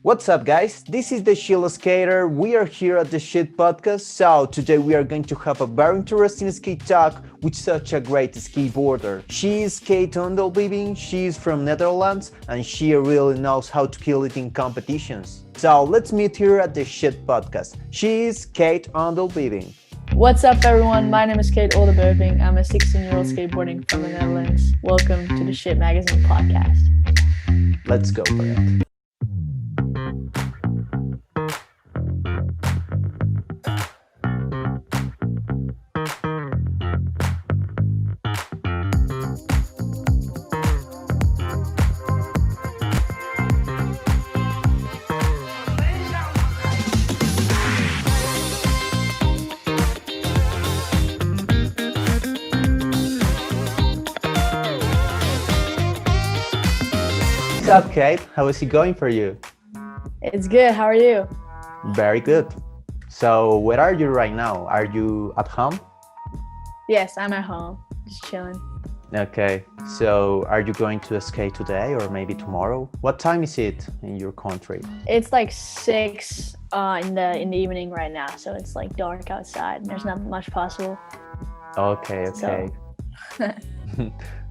What's up, guys? This is the Sheila Skater. We are here at the Shit Podcast. So today we are going to have a very interesting skate talk with such a great skateboarder. She is Keet Oldenbeuving. She is from Netherlands and she really knows how to kill it in competitions. So let's meet her at the Shit Podcast. She is Keet Oldenbeuving. What's up, everyone? My name is Keet Oldenbeuving. I'm a 16-year-old skateboarding from the Netherlands. Welcome to the Shit Magazine podcast. Let's go for it. What's up, Kate? How is it going for you? It's good. How are you? Very good. So, where are you right now? Are you at home? Yes, I'm at home, just chilling. Okay. So, are you going to skate today or maybe tomorrow? What time is it in your country? It's like 6 in the evening right now, so it's like dark outside. There's not much possible. Okay. So.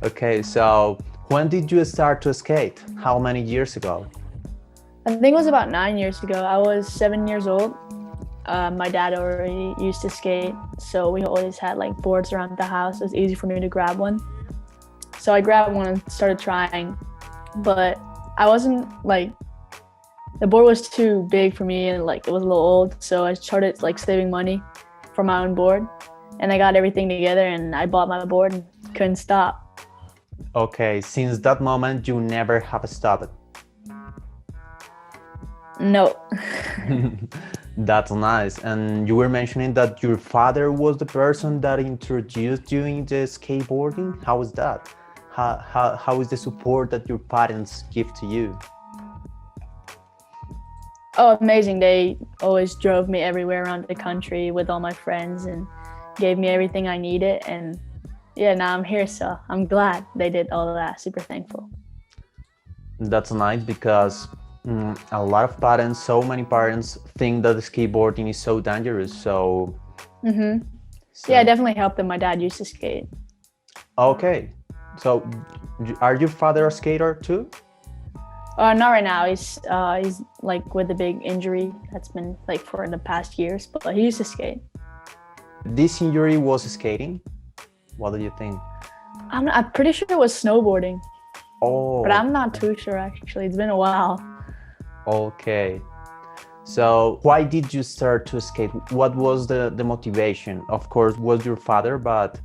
Okay. So, when did you start to skate? How many years ago? I think it was about 9 years ago. I was 7 years old. My dad already used to skate, so we always had like boards around the house. It was easy for me to grab one. So I grabbed one and started trying, but I wasn't like, the board was too big for me and like it was a little old. So I started like saving money for my own board and I got everything together and I bought my board and couldn't stop. Okay, since that moment, you never have stopped. No. That's nice. And you were mentioning that your father was the person that introduced you into skateboarding. How is that? How is the support that your parents give to you? Oh, amazing. They always drove me everywhere around the country with all my friends and gave me everything I needed. And yeah, now I'm here, so I'm glad they did all of that. Super thankful. That's nice because a lot of parents, so many parents think that skateboarding is so dangerous. So Yeah, it definitely helped that my dad used to skate. Okay. So are your father a skater too? Not right now. He's like with a big injury that's been like for the past years, but he used to skate. This injury was skating? What do you think? I'm pretty sure it was snowboarding. Oh. But I'm not too sure actually. It's been a while. Okay. So why did you start to skate? What was the motivation? Of course, was your father, but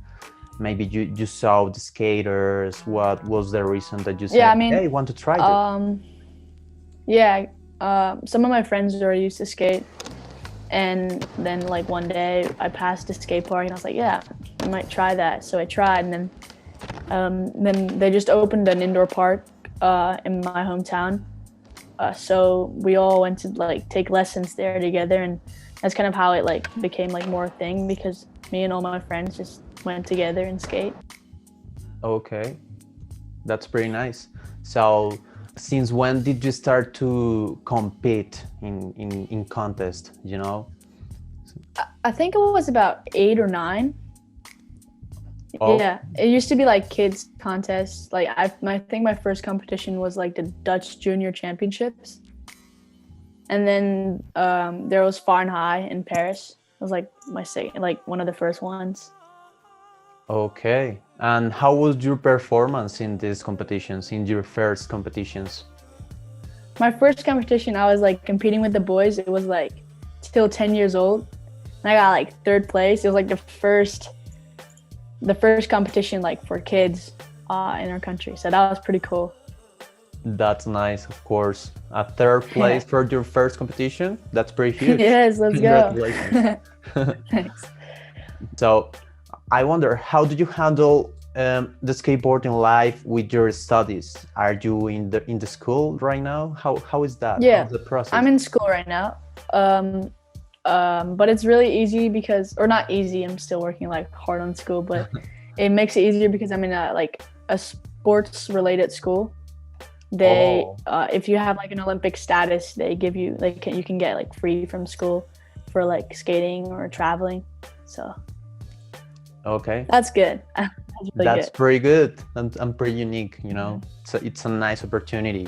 maybe you saw the skaters. What was the reason that you said, hey, I want to try this? Some of my friends already used to skate. And then like one day I passed a skate park and I was like, yeah, I might try that. So I tried, and then they just opened an indoor park in my hometown. So we all went to like take lessons there together, and that's kind of how it like became like more a thing because me and all my friends just went together and skate. Okay, that's pretty nice. So since when did you start to compete in contest, you know? I think it was about 8 or 9. Oh. Yeah, it used to be like kids contests. Like I think my first competition was like the Dutch Junior Championships. And then there was Far and High in Paris. It was like my second, like one of the first ones. Okay. And how was your performance in these competitions, in your first competitions? My first competition, I was like competing with the boys. It was like still 10 years old. And I got like 3rd place. It was like the first competition like for kids in our country. So that was pretty cool. That's nice, of course. A 3rd place for your first competition? That's pretty huge. Yes, let's go. Congratulations. Thanks. So I wonder, how do you handle the skateboarding life with your studies? Are you in the school right now? How is that? Yeah, how's the process? I'm in school right now. But it's really easy because, or not easy, I'm still working like hard on school, but it makes it easier because I'm in a sports related school. They Oh, if you have like an Olympic status, they give you like you can get like free from school for like skating or traveling. So okay. that's good. That's really That's good. pretty good and pretty unique, you know. So it's a nice opportunity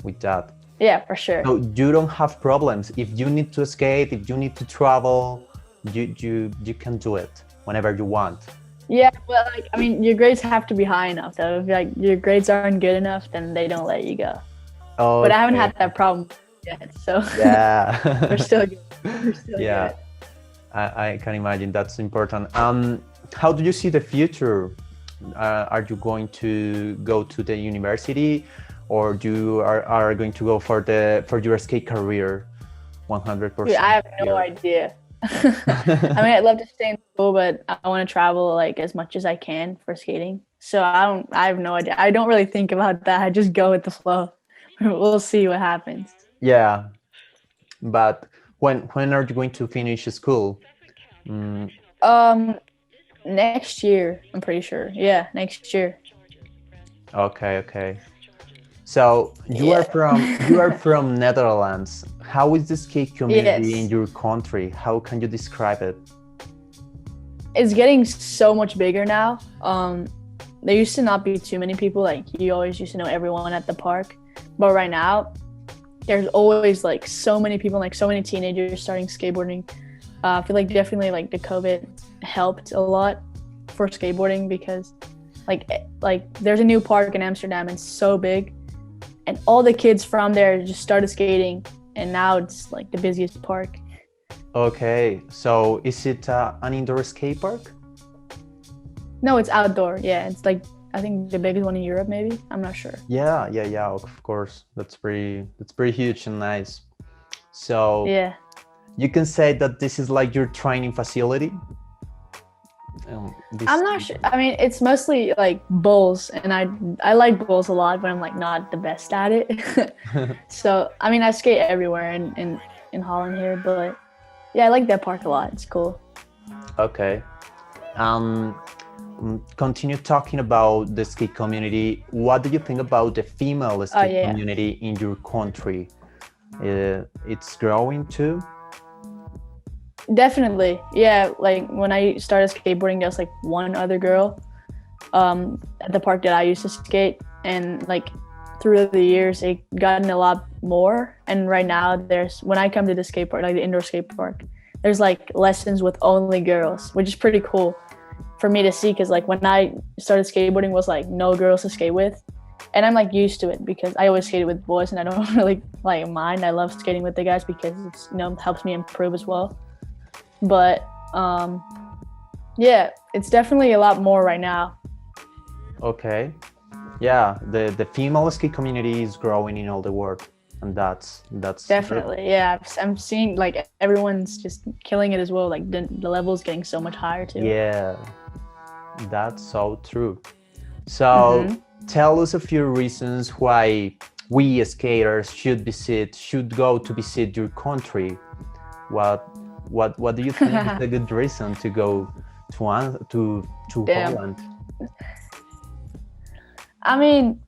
with that. Yeah, for sure. So you don't have problems. If you need to skate, if you need to travel, you can do it whenever you want. Yeah, but like I mean, your grades have to be high enough though. If like your grades aren't good enough, then they don't let you go. But I haven't Okay. had that problem yet, so we're Yeah. still good. We're still Yeah. good. I can imagine that's important. How do you see the future? Are you going to go to the university, or you are going to go for your skate career, 100%? Dude, I have no idea. I mean, I'd love to stay in school, but I want to travel like as much as I can for skating. So I have no idea. I don't really think about that. I just go with the flow. We'll see what happens. Yeah, but when are you going to finish school? Mm, Um, Next year, I'm pretty sure. Yeah, next year. okay. So Yeah. you are from Netherlands. How is the skate community in Yes. your country? How can you describe it? It's getting so much bigger now. There used to not be too many people. Like you always used to know everyone at the park, but right now there's always like so many people, like so many teenagers starting skateboarding. I feel like definitely like the COVID helped a lot for skateboarding because like there's a new park in Amsterdam and it's so big, and all the kids from there just started skating, and now it's like the busiest park. Okay, so is it an indoor skate park? No, it's outdoor. Yeah, it's like I think the biggest one in Europe, maybe. I'm not sure. Yeah. Of course, that's pretty huge and nice. So Yeah. you can say that this is like your training facility. I'm not sure. I mean, it's mostly like bowls, and I like bowls a lot, but I'm like not the best at it. So I mean, I skate everywhere in Holland here, but yeah, I like that park a lot. It's cool. Okay. Um, Continue talking about the skate community. What do you think about the female skate Yeah. community in your country? It's growing too. Definitely. Yeah, like when I started skateboarding, there was like one other girl at the park that I used to skate, and like through the years it gotten a lot more, and right now there's when I come to the skate park, like the indoor skate park, there's like lessons with only girls, which is pretty cool for me to see, because like when I started skateboarding was like no girls to skate with, and I'm like used to it because I always skated with boys and I don't really like mind. I love skating with the guys because it's helps me improve as well. But yeah, it's definitely a lot more right now. Okay. Yeah, the female skate community is growing in all the world, and that's Definitely. Yeah, I'm seeing like everyone's just killing it as well. Like the level's getting so much higher too. Yeah, that's so true. So tell us a few reasons why we skaters should go to visit your country. What do you think is a good reason to go to Damn. Holland? I mean,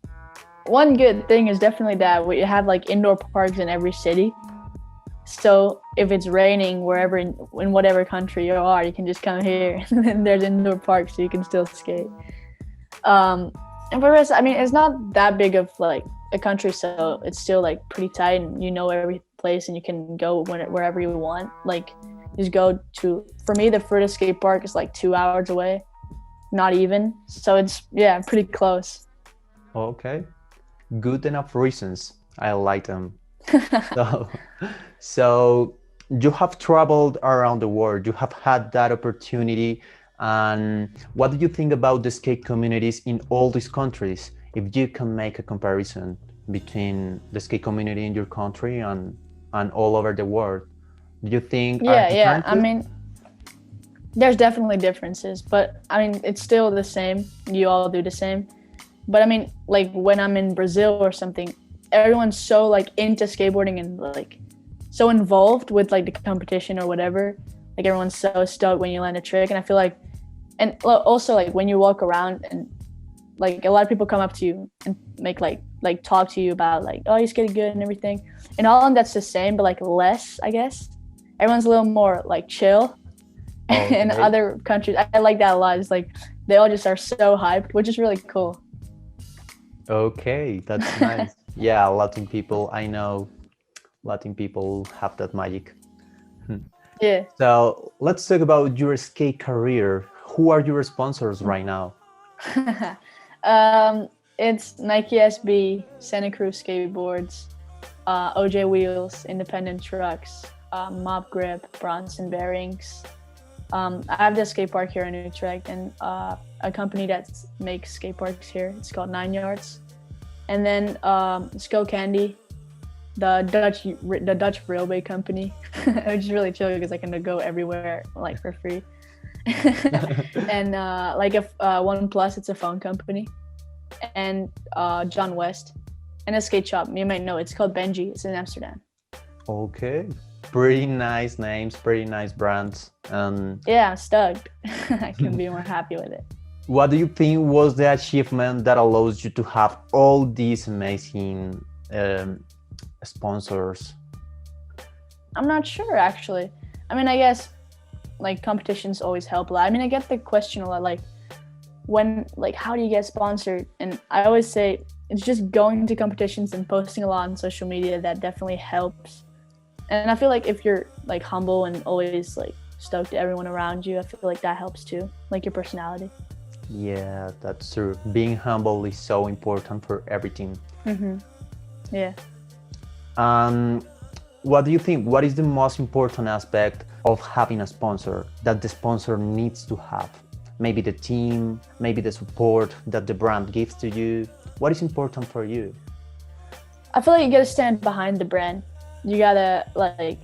one good thing is definitely that we have like indoor parks in every city. So if it's raining wherever in whatever country you are, you can just come here and there's indoor parks so you can still skate. And for the rest, I mean, it's not that big of like a country, so it's still like pretty tight, and you know every place, and you can go wherever you want. Like, just go to. For me, the furthest skate park is like 2 hours away, not even. So it's pretty close. Okay, good enough reasons. I like them. So you have traveled around the world. You have had that opportunity. And what do you think about the skate communities in all these countries? If you can make a comparison between the skate community in your country and all over the world, do you think Yeah. I mean, there's definitely differences, but I mean, it's still the same. You all do the same. But I mean, like when I'm in Brazil or something, everyone's so like into skateboarding and like so involved with like the competition or whatever. Like everyone's so stoked when you land a trick, and I feel like, and also like when you walk around and like a lot of people come up to you and make like talk to you about like, oh, you skated good and everything. In Holland, that's the same, but like less, I guess. Everyone's a little more like chill. Okay. In other countries, I like that a lot. It's like they all just are so hyped, which is really cool. Okay, that's nice. Yeah, Latin people, I know Latin people have that magic. Yeah. So let's talk about your skate career. Who are your sponsors right now? It's Nike SB, Santa Cruz Skateboards, OJ Wheels, Independent Trucks, Mob Grip, Bronson Bearings. I have this skate park here in Utrecht, and a company that makes skate parks here. It's called 9 Yards. And then Skull Candy, the Dutch railway company, which is really chill because I can go everywhere like for free. And like if OnePlus, it's a phone company, and John West, and a skate shop. You might know it's called Benji. It's in Amsterdam. Okay, pretty nice names, pretty nice brands. Yeah, I'm stoked. I couldn't be more happy with it. What do you think was the achievement that allows you to have all these amazing sponsors? I'm not sure actually. I mean, I guess like competitions always help a lot. I mean, I get the question a lot, like when, like, how do you get sponsored? And I always say it's just going to competitions and posting a lot on social media. That definitely helps. And I feel like if you're like humble and always like stoked to everyone around you, I feel like that helps too, like your personality. Yeah, that's true. Being humble is so important for everything. Mm-hmm. Yeah. What do you think? What is the most important aspect of having a sponsor that the sponsor needs to have? Maybe the team, maybe the support that the brand gives to you. What is important for you? I feel like you gotta stand behind the brand. You gotta like,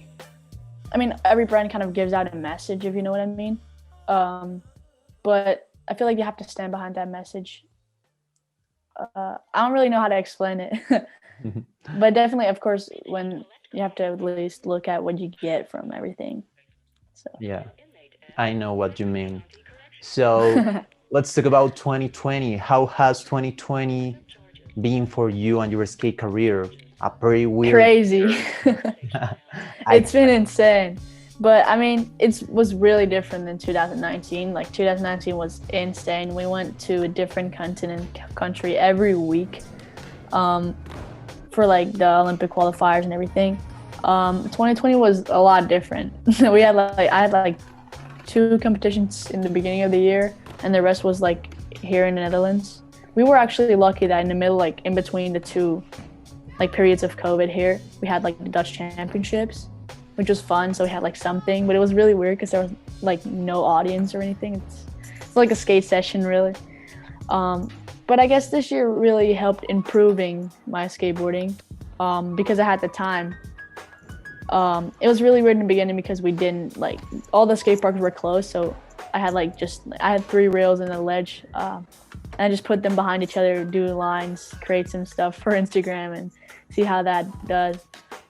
I mean, every brand kind of gives out a message, if you know what I mean. But I feel like you have to stand behind that message. I don't really know how to explain it, but definitely, of course, when you have to at least look at what you get from everything. So Yeah, I know what you mean. So let's talk about 2020. How has 2020 been for you and your skate career? A pretty weird. crazy. It's been insane. But I mean, it was really different than 2019. Like 2019 was insane. We went to a different country every week for like the Olympic qualifiers and everything. 2020 was a lot different. I had like 2 competitions in the beginning of the year, and the rest was like here in the Netherlands. We were actually lucky that in the middle, like in between the 2 like periods of COVID here, we had like the Dutch championships, which was fun. So we had like something, but it was really weird because there was like no audience or anything. It's like a skate session really. But I guess this year really helped improving my skateboarding because I had the time. It was really weird in the beginning because we didn't like, all the skate parks were closed. So I had 3 rails and a ledge. And I just put them behind each other, do lines, create some stuff for Instagram and see how that does.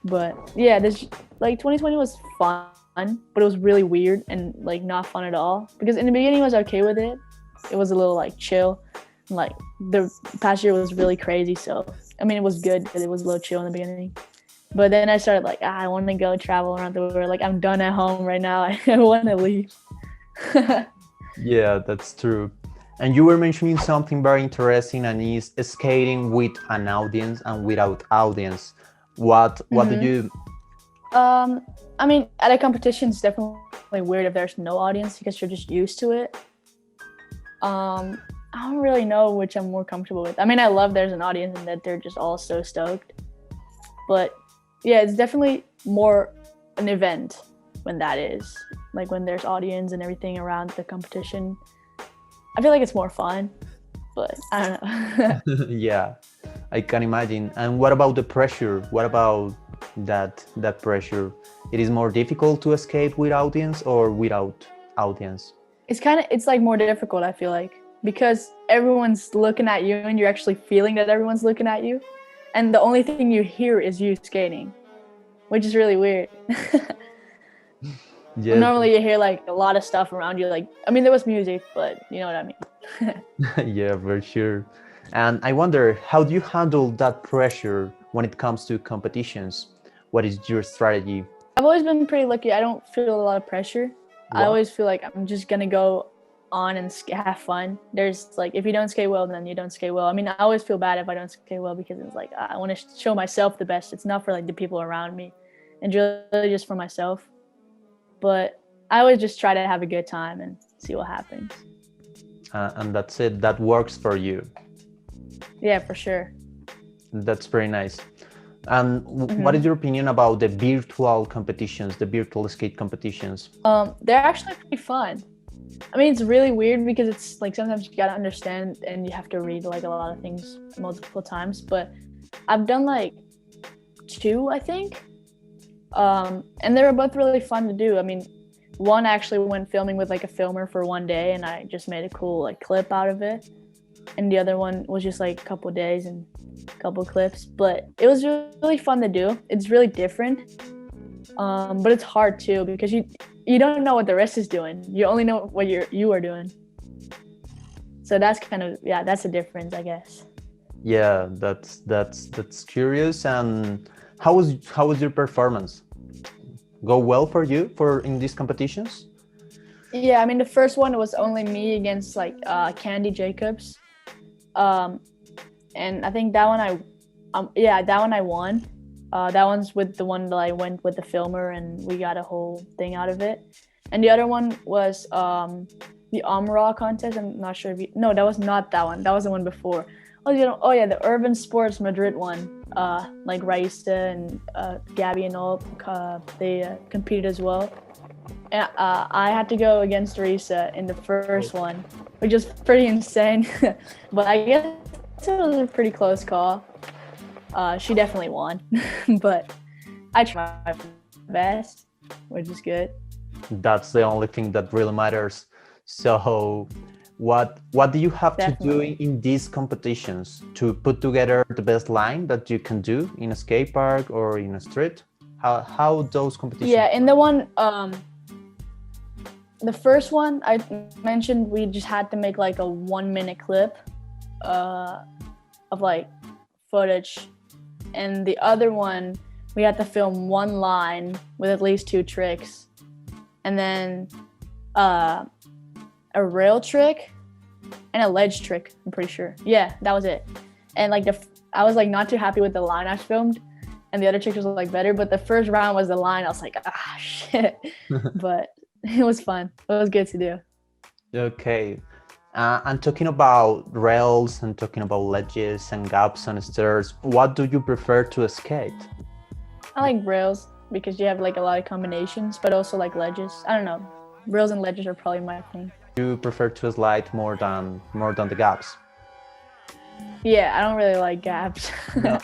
But yeah, this like 2020 was fun, but it was really weird and like not fun at all. Because in the beginning I was okay with it. It was a little like chill. Like the past year was really crazy. So I mean, it was good, but it was a little chill in the beginning. But then I started like, I want to go travel around the world. Like I'm done at home right now. I want to leave. Yeah, that's true. And you were mentioning something very interesting, and is skating with an audience and without audience. What do you? I mean, at a competition, it's definitely weird if there's no audience because you're just used to it. I don't really know which I'm more comfortable with. I mean, I love there's an audience and that they're just all so stoked. But yeah, it's definitely more an event when that is. Like when there's audience and everything around the competition. I feel like it's more fun, but I don't know. Yeah, I can imagine. And what about the pressure? What about that pressure? It is more difficult to skate with audience or without audience? It's like more difficult, I feel like, because everyone's looking at you and you're actually feeling that everyone's looking at you. And the only thing you hear is you skating, which is really weird. Yes. Normally you hear like a lot of stuff around you. Like, I mean, there was music, but you know what I mean. Yeah, for sure. And I wonder, how do you handle that pressure when it comes to competitions? What is your strategy? I've always been pretty lucky. I don't feel a lot of pressure. I What? always feel like I'm just gonna go on and have fun. There's like, if you don't skate well, then you don't skate well. I mean, I always feel bad if I don't skate well because it's like I want to show myself the best. It's not for like the people around me, and really just for myself. But I always just try to have a good time and see what happens. And that's it. That works for you. Yeah, for sure. That's very nice. And what is your opinion about the virtual competitions, the virtual skate competitions? They're actually pretty fun. I mean, it's really weird because it's like sometimes you gotta understand and you have to read like a lot of things multiple times. But I've done like 2, I think, and they were both really fun to do. I mean, one actually went filming with like a filmer for one day, and I just made a cool like clip out of it. And the other one was just like a couple of days and a couple of clips. But it was really fun to do. It's really different, but it's hard too because you don't know what the rest is doing. You only know what you are doing. So that's kind of, yeah, that's the difference, I guess. Yeah, that's curious. And how was your performance? Go well for you in these competitions? Yeah, I mean, the first one was only me against like Candy Jacobs, and I think that one I won. That one's with the one that I went with the filmer, and we got a whole thing out of it. And the other one was the Raw contest. I'm not sure if no, that was not that one. That was the one before. Oh yeah, the Urban Sports Madrid one. Like Raisa and Gabby and all, they competed as well. And I had to go against Risa in the first one, which is pretty insane. But I guess it was a pretty close call. She definitely won, but I tried my best, which is good. That's the only thing that really matters. So what do you have Definitely. to do in these competitions to put together the best line that you can do in a skate park or in a street? How those competitions? Yeah, in the one, the first one I mentioned, we just had to make like a 1-minute clip of like footage, and the other one we had to film one line with at least 2 tricks, and then a rail trick and a ledge trick, I'm pretty sure. Yeah, that was it. And like I was like not too happy with the line I filmed, and the other trick was like better, but the first round was the line. I was like, shit. But it was fun. It was good to do. Okay. And talking about rails and talking about ledges and gaps and stairs, what do you prefer to skate? I like rails because you have like a lot of combinations, but also like ledges. I don't know. Rails and ledges are probably my thing. You prefer to slide more than the gaps? Yeah, I don't really like gaps. No.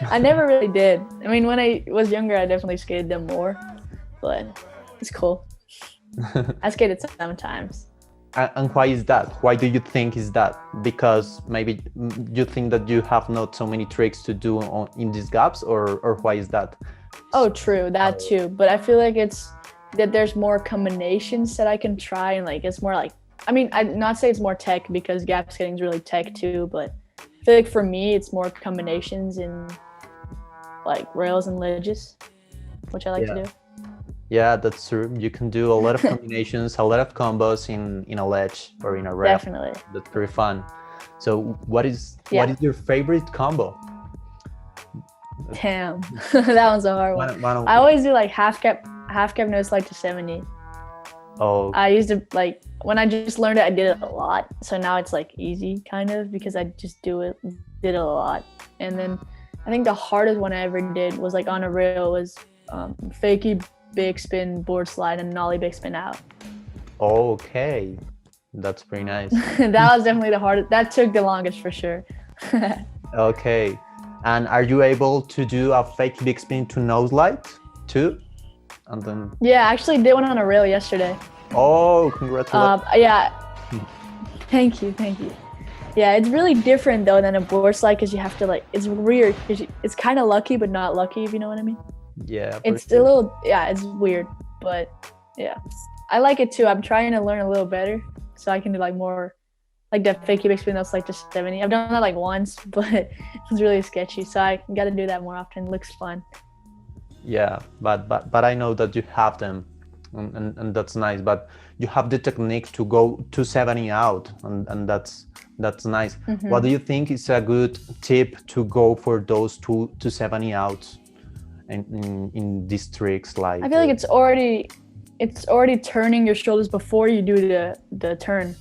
I never really did. I mean, when I was younger, I definitely skated them more, but it's cool. I skated sometimes. And why is that? Why do you think is that? Because maybe you think that you have not so many tricks to do in these gaps, or why is that? Oh, true, that too. But I feel like it's that there's more combinations that I can try, and like it's more like, I mean, I'd not say it's more tech because gap skating is really tech too, but I feel like for me it's more combinations in like rails and ledges, which I like to do. Yeah, that's true. You can do a lot of combinations, a lot of combos in a ledge or in a rail. Definitely. That's pretty fun. So what is your favorite combo? Damn, that one's a hard one. I always do like half cap no slide to 70. Oh. I used to like when I just learned it, I did it a lot. So now it's like easy kind of because I just did it a lot. And then I think the hardest one I ever did was like on a rail was fakie big spin board slide and nollie big spin out. Okay, that's pretty nice. That was definitely the hardest. That took the longest for sure. Okay, and are you able to do a fake big spin to nose slide too? And then yeah, I actually did one on a rail yesterday. Oh, congratulations. Yeah, thank you. Yeah, it's really different though than a board slide because you have to like, it's weird because it's kind of lucky but not lucky, if you know what I mean. Yeah, it's a little, it's weird, but yeah, I like it too. I'm trying to learn a little better so I can do like more like the fakie backspin that's like just 70. I've done that like once, but it was really sketchy. So I got to do that more often. It looks fun. Yeah, but I know that you have them, and that's nice. But you have the technique to go 270 out, and that's nice. What do you think is a good tip to go for those 270 outs in these tricks? Like I feel like it's already turning your shoulders before you do the turn.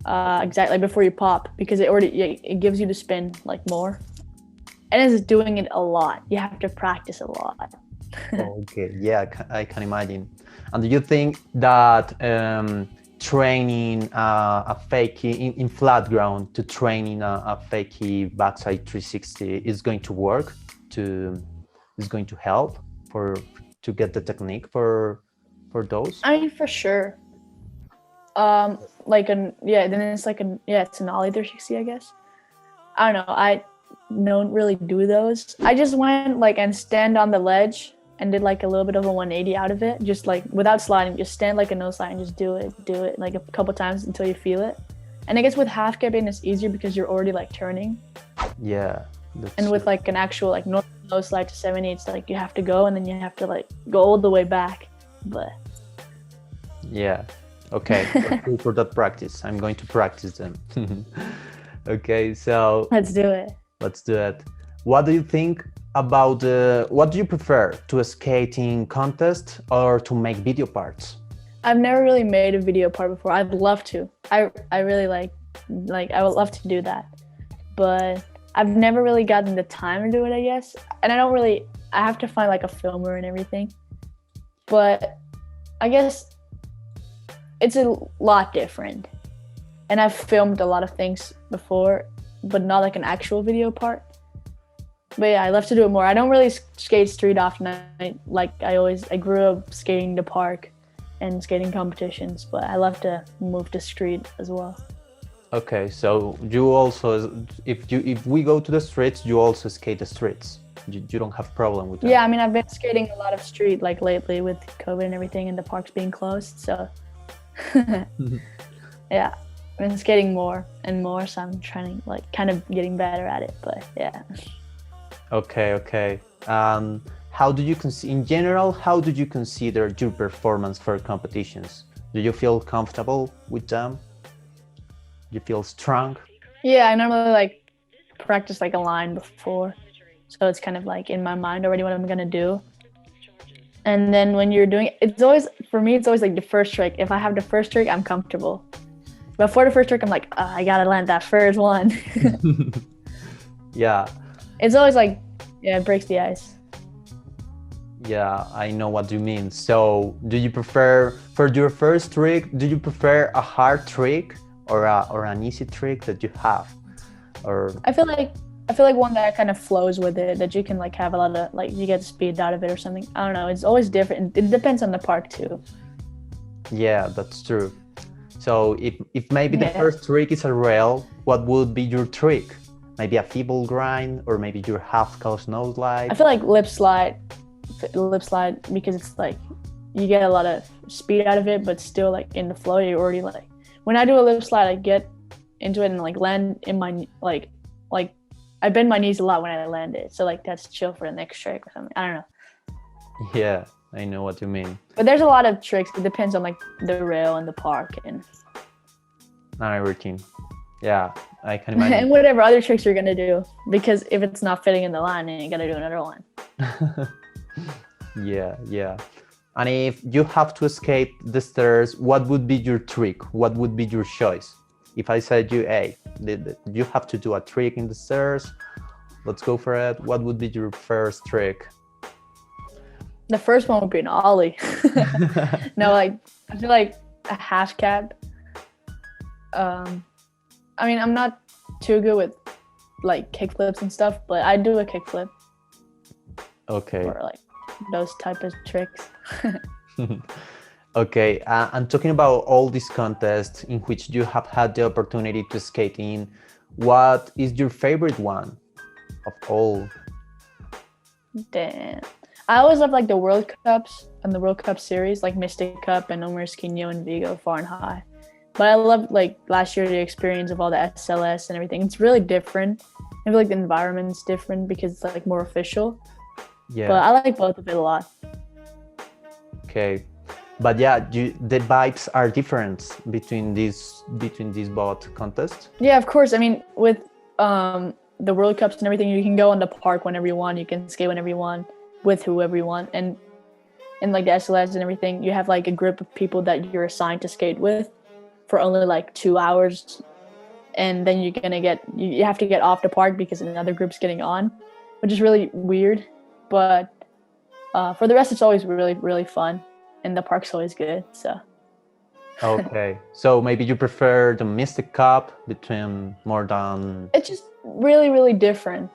Exactly, like before you pop, because it gives you the spin like more. And it's doing it a lot. You have to practice a lot. Okay, yeah, I can imagine. And do you think that training a fakie in flat ground to training a fakie backside 360 is going to work? Is going to help to get the technique for those? I mean, for sure. Then it's it's an ollie 360, I guess. I don't know. I don't really do those. I just went like and stand on the ledge and did like a little bit of a 180 out of it, just like without sliding. Just stand like a no slide and just do it like a couple times until you feel it. And I guess with half cab it's easier because you're already like turning. Yeah. And with like an actual like no slide to 70, it's like you have to go and then you have to like go all the way back. But yeah. Okay. For that practice, I'm going to practice them. Okay, so let's do it. What do you think about what do you prefer, to a skating contest or to make video parts? I've never really made a video part before. I'd love to. I really like I would love to do that, but I've never really gotten the time to do it, I guess. And I have to find like a filmer and everything, but I guess it's a lot different. And I've filmed a lot of things before, but not like an actual video part. But yeah, I love to do it more. I don't really skate street often. I grew up skating the park and skating competitions, but I love to move to street as well. Okay, so you also, if we go to the streets, you also skate the streets. You don't have problem with that. Yeah, I mean, I've been skating a lot of street like lately with COVID and everything and the parks being closed. So yeah, I've been skating more and more. So I'm trying to like kind of getting better at it, but yeah. Okay. How do you in general, how do you consider your performance for competitions? Do you feel comfortable with them? You feel strong? Yeah, I normally like practice like a line before. So it's kind of like in my mind already what I'm gonna do. And then when you're doing it, it's always like the first trick. If I have the first trick, I'm comfortable. Before the first trick, I'm like, I gotta land that first one. Yeah. It's always like, it breaks the ice. Yeah, I know what you mean. So do you prefer, for your first trick, do you prefer a hard trick or an easy trick that you have? Or I feel like one that kind of flows with it, that you can like have a lot of like you get speed out of it or something. I don't know. It's always different. It depends on the park too. Yeah, that's true. So if maybe the first trick is a rail, what would be your trick? Maybe a feeble grind or maybe your half coast nose slide? I feel like lip slide because it's like you get a lot of speed out of it, but still like in the flow you're already like. When I do a lip slide, I get into it and like land in my like I bend my knees a lot when I land it. So like that's chill for the next trick or something. I don't know. Yeah, I know what you mean. But there's a lot of tricks. It depends on like the rail and the park and everything. Yeah, I can imagine. And whatever other tricks you're gonna do, because if it's not fitting in the line, then you gotta do another one. Yeah. And if you have to escape the stairs, what would be your trick? What would be your choice? If I said you, hey, you have to do a trick in the stairs, let's go for it. What would be your first trick? The first one would be an ollie. No, like I feel like a half cab. I mean, I'm not too good with like kickflips and stuff, but I do a kickflip. Okay. Or like those type of tricks. Okay, and talking about all these contests in which you have had the opportunity to skate in, what is your favorite one of all? Damn. I always love like the World Cups and the World Cup series, like Mystic Cup and Omer Esquino and Vigo Far and High. But I love like last year the experience of all the SLS and everything. It's really different. I feel like the environment's different because it's like more official. Yeah. But I like both of it a lot. Okay. But yeah, the vibes are different between these both contests. Yeah, of course. I mean, with the World Cups and everything, you can go on the park whenever you want. You can skate whenever you want with whoever you want. And in like the SLS and everything, you have like a group of people that you're assigned to skate with for only like 2 hours, and then you have to get off the park because another group's getting on, which is really weird. But for the rest, it's always really, really fun, and the park's always good. So Okay, so maybe you prefer the Mystic Cup between more than... it's just really, really different.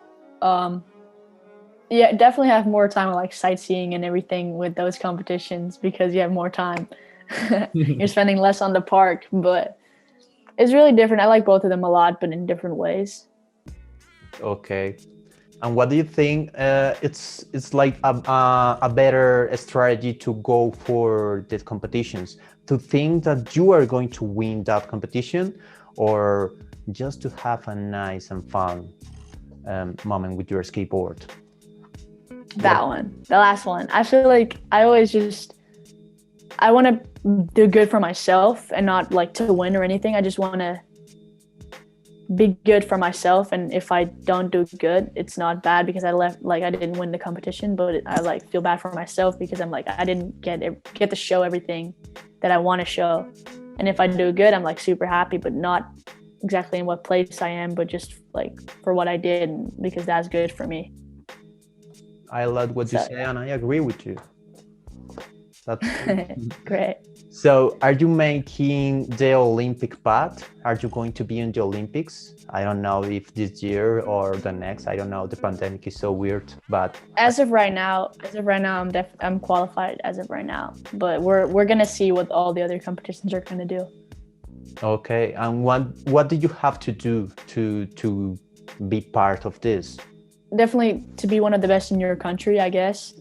Yeah, definitely have more time with like sightseeing and everything with those competitions because you have more time. You're spending less on the park, but it's really different. I like both of them a lot, but in different ways. Okay. And what do you think it's like a better strategy to go for the competitions? To think that you are going to win that competition, or just to have a nice and fun moment with your skateboard? That one, the last one. I feel like I want to do good for myself and not like to win or anything. I just want to be good for myself, and if I don't do good, it's not bad because I didn't win the competition, but I like feel bad for myself because I'm like I didn't get to show everything that I want to show. And if I do good, I'm like super happy, but not exactly in what place I am, but just like for what I did, because that's good for me. I love what you say, and I agree with you. That's great. So, are you making the Olympic path? Are you going to be in the Olympics? I don't know if this year or the next. I don't know. The pandemic is so weird, but as of right now, I'm qualified as of right now. But we're gonna see what all the other competitions are gonna do. Okay, and what do you have to do to be part of this? Definitely to be one of the best in your country, I guess.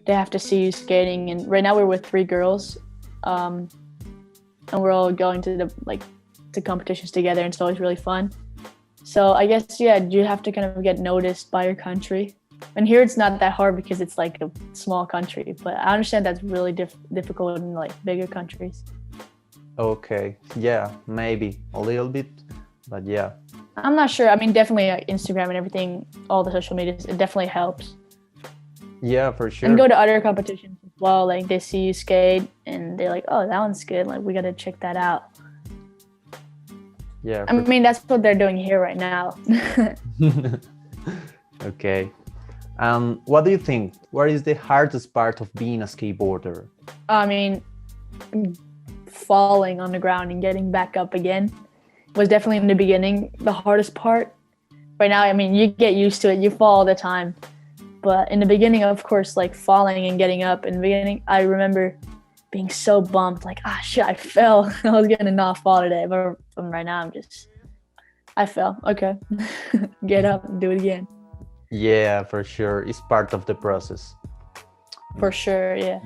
They have to see you skating, and right now we're with 3 girls, and we're all going to to competitions together, and it's always really fun. So I guess you have to kind of get noticed by your country. And here it's not that hard because it's like a small country, but I understand that's really difficult in like bigger countries. Okay, yeah, maybe a little bit, but yeah. I'm not sure. I mean, definitely Instagram and everything, all the social medias, it definitely helps. Yeah, for sure. And go to other competitions as well. Like they see you skate and they're like, oh, that one's good. Like we got to check that out. Yeah. I mean, that's what they're doing here right now. Okay. What do you think? What is the hardest part of being a skateboarder? I mean, falling on the ground and getting back up again was definitely in the beginning the hardest part. Right now, I mean, you get used to it. You fall all the time. But in the beginning, of course, like falling and getting up in the beginning, I remember being so bummed, like, shit, I fell. I was going to not fall today. But right now, I fell. Okay. Get up and do it again. Yeah, for sure. It's part of the process. For sure, yeah.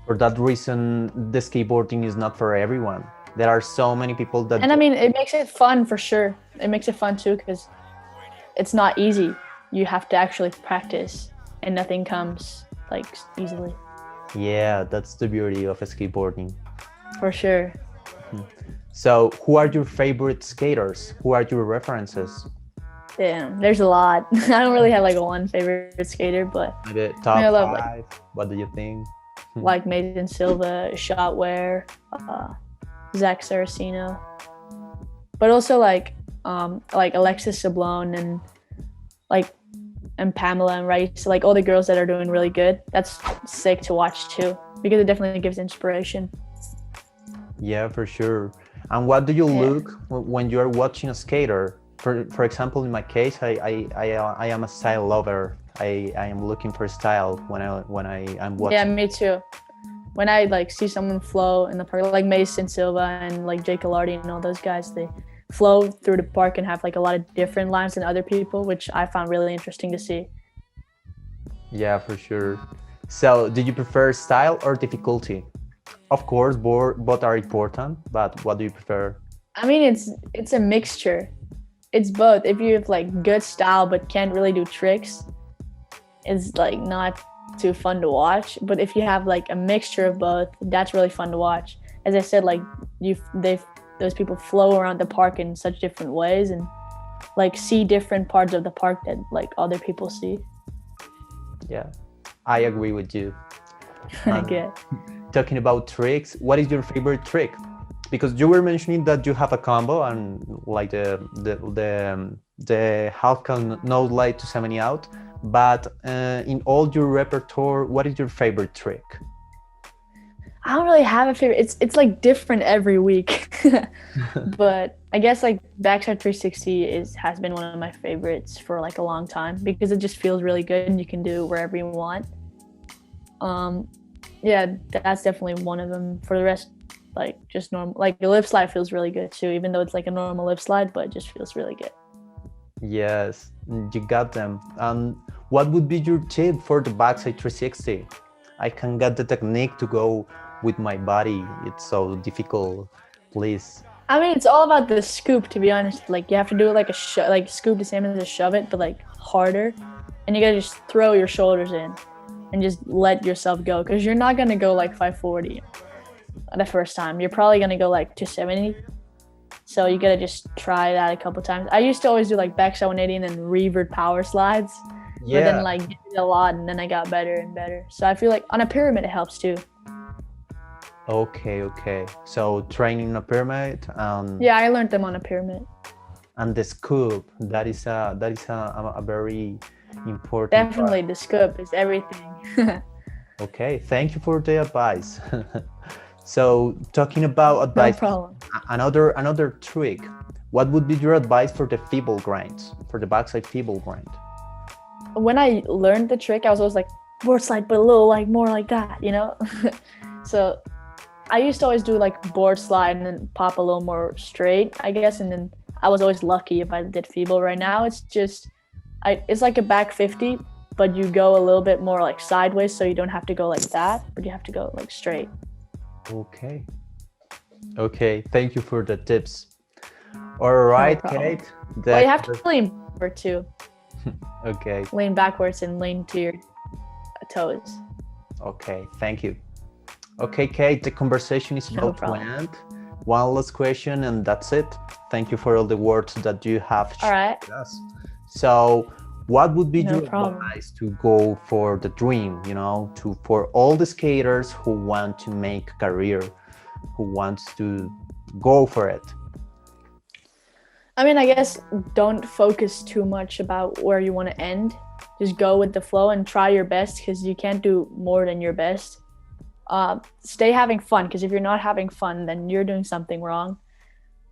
For that reason, the skateboarding is not for everyone. There are so many people that... And I mean, it makes it fun for sure. It makes it fun too because it's not easy. You have to actually practice and nothing comes like easily. Yeah, that's the beauty of skateboarding. For sure. So who are your favorite skaters? Who are your references? Damn, there's a lot. I don't really have like one favorite skater, but Maybe top 5. What do you think? Like Mason Silva, Shotware, Zach Saraceno, but also like Alexis Sablon and Pamela and Rice, like all the girls that are doing really good. That's sick to watch too because it definitely gives inspiration. Yeah, for sure. And what do you look when you are watching a skater? For example, in my case, I am a style lover. I am looking for style when I'm watching. Yeah, me too. When I like see someone flow in the park, like Mason Silva and like Jake Alardi and all those guys, they flow through the park and have like a lot of different lines than other people, which I found really interesting to see. Yeah, for sure. So, did you prefer style or difficulty? Of course, both are important, but what do you prefer? I mean, it's a mixture. It's both. If you have like good style but can't really do tricks, it's like not too fun to watch. But if you have like a mixture of both, that's really fun to watch. As I said, like those people flow around the park in such different ways and like see different parts of the park that like other people see. Yeah, I agree with you. Okay. Talking about tricks, what is your favorite trick? Because you were mentioning that you have a combo and like the half can nose light to 70 out, but in all your repertoire, what is your favorite trick? I don't really have a favorite. It's like different every week. But I guess like backside 360 has been one of my favorites for like a long time because it just feels really good and you can do wherever you want. Yeah, that's definitely one of them. For the rest, like just normal, like the lip slide feels really good too, even though it's like a normal lip slide, but it just feels really good. Yes, you got them. And what would be your tip for the backside 360? I can get the technique to go with my body. It's so difficult. Please. I mean, it's all about the scoop, to be honest. Like you have to do it like like scoop the same as a shove it, but like harder, and you gotta just throw your shoulders in and just let yourself go, because you're not gonna go like 540 the first time. You're probably gonna go like 270. So you gotta just try that a couple times. I used to always do like backside 180 and then revert power slides. Yeah. But then like did it a lot and then I got better and better. So I feel like on a pyramid it helps too. Okay. So training a pyramid and Yeah, I learned them on a pyramid. and the scoop. That is a very important Definitely part. the scoop is everything. Okay, thank you for the advice. So talking about No advice, problem. another trick. What would be your advice for the feeble grinds, for the backside feeble grind? When I learned the trick, I was always like board slide, but a little like more like that, you know? So I used to always do like board slide and then pop a little more straight, I guess. And then I was always lucky if I did feeble. Right now, it's just, it's like a back 50, but you go a little bit more like sideways. So you don't have to go like that, but you have to go like straight. Okay, thank you for the tips. All right, problem. Kate. Well, you have to lean forward too. Okay, Lean backwards and lean to your toes. okay, thank you. Okay, Kate, the conversation is No about to problem. end. One last question and that's it. Thank you for all the words that you have All right. shared with us. So what would be No your problem. advice to go for the dream, for all the skaters who want to make a career, who wants to go for it? I mean, I guess don't focus too much about where you want to end. Just go with the flow and try your best, because you can't do more than your best. Stay having fun, because if you're not having fun, then you're doing something wrong.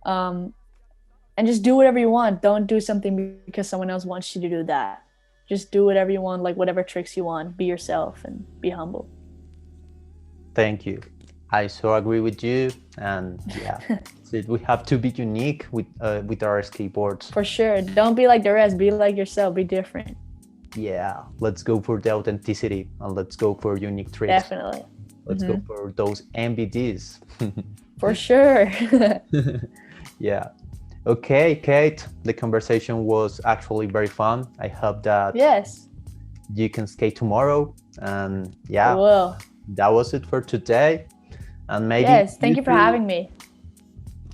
And just do whatever you want. Don't do something because someone else wants you to do that. Just do whatever you want, like whatever tricks you want. Be yourself and be humble. Thank you. I so agree with you. And yeah, so we have to be unique with our skateboards. For sure. Don't be like the rest. Be like yourself. Be different. Yeah, let's go for the authenticity and let's go for unique tricks. Definitely. Let's go for those MVDs. For sure. Yeah. Okay, Kate, the conversation was actually very fun. I hope that Yes. you can skate tomorrow. And I yeah, will. that was it for today. And maybe Yes. Thank you for having me.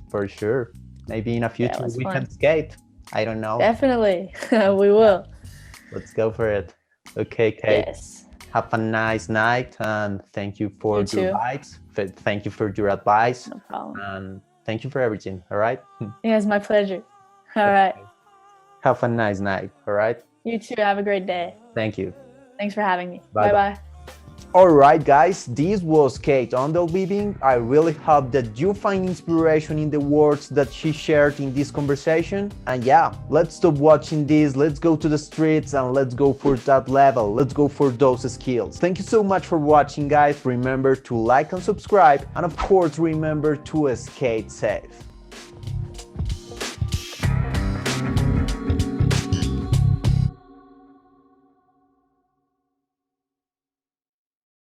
For sure. Maybe in a future was we fun. can skate. I don't know. Definitely. We will. Let's go for it. Okay, Kate. Yes. Have a nice night and thank you for You your too. advice. Thank you for your advice. No problem. And thank you for everything. All right. Yeah, it's my pleasure. All right. Have a nice night. All right. You too. Have a great day. Thank you. Thanks for having me. Bye-bye. Bye-bye. All right, guys, this was Keet Oldenbeuving. I really hope that you find inspiration in the words that she shared in this conversation. And yeah, let's stop watching this. Let's go to the streets and let's go for that level. Let's go for those skills. Thank you so much for watching, guys. Remember to like and subscribe. And of course, remember to skate safe.